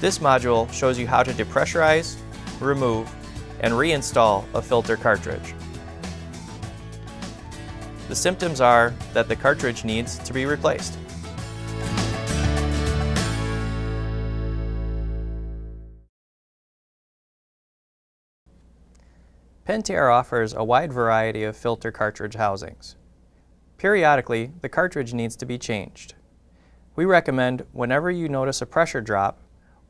This module shows you how to depressurize, remove, and reinstall a filter cartridge. The symptoms are that the cartridge needs to be replaced. Pentair offers a wide variety of filter cartridge housings. Periodically, the cartridge needs to be changed. We recommend whenever you notice a pressure drop,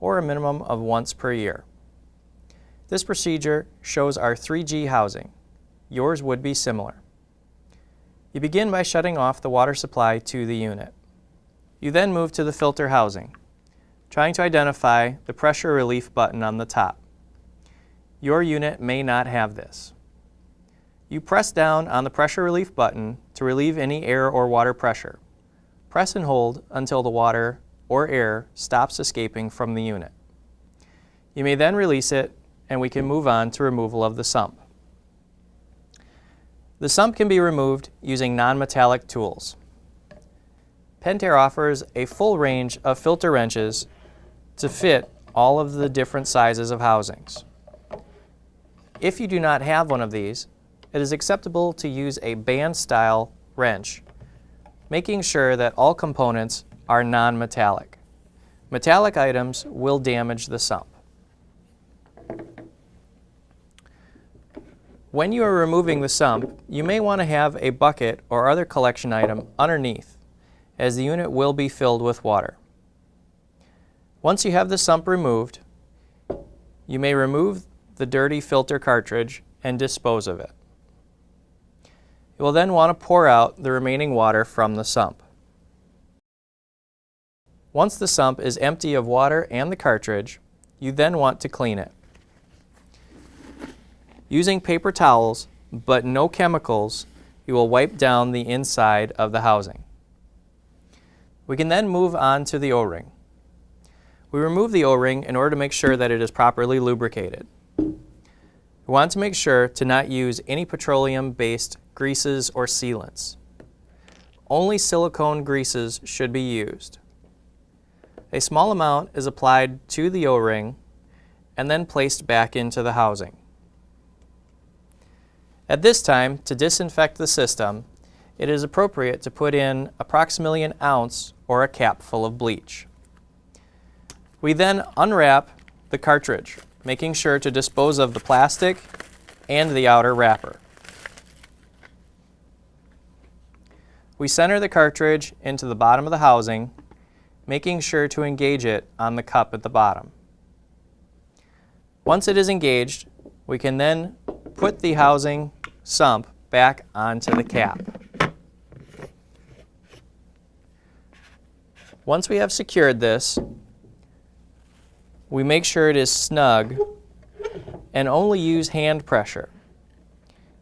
or a minimum of once per year. This procedure shows our 3G housing. Yours would be similar. You begin by shutting off the water supply to the unit. You then move to the filter housing, trying to identify the pressure relief button on the top. Your unit may not have this. You press down on the pressure relief button to relieve any air or water pressure. Press and hold until the water or air stops escaping from the unit. You may then release it and we can move on to removal of the sump. The sump can be removed using non-metallic tools. Pentair offers a full range of filter wrenches to fit all of the different sizes of housings. If you do not have one of these, it is acceptable to use a band-style wrench, making sure that all components are non-metallic. Metallic items will damage the sump. When you are removing the sump, you may want to have a bucket or other collection item underneath, as the unit will be filled with water. Once you have the sump removed, you may remove the dirty filter cartridge and dispose of it. You will then want to pour out the remaining water from the sump. Once the sump is empty of water and the cartridge, you then want to clean it. Using paper towels, but no chemicals, you will wipe down the inside of the housing. We can then move on to the O-ring. We remove the O-ring in order to make sure that it is properly lubricated. We want to make sure to not use any petroleum-based greases or sealants. Only silicone greases should be used. A small amount is applied to the O-ring and then placed back into the housing. At this time, to disinfect the system, it is appropriate to put in approximately an ounce or a cap full of bleach. We then unwrap the cartridge, making sure to dispose of the plastic and the outer wrapper. We center the cartridge into the bottom of the housing, making sure to engage it on the cup at the bottom. Once it is engaged, we can then put the housing sump back onto the cap. Once we have secured this, we make sure it is snug and only use hand pressure.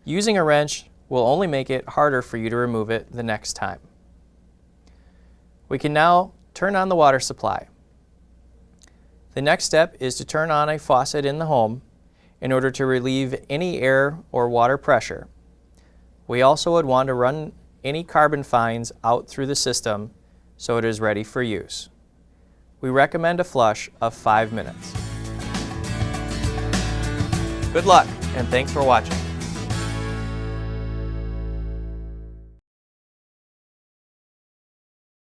Using a wrench will only make it harder for you to remove it the next time. We can now turn on the water supply. The next step is to turn on a faucet in the home in order to relieve any air or water pressure. We also would want to run any carbon fines out through the system so it is ready for use. We recommend a flush of 5 minutes. Good luck, and thanks for watching.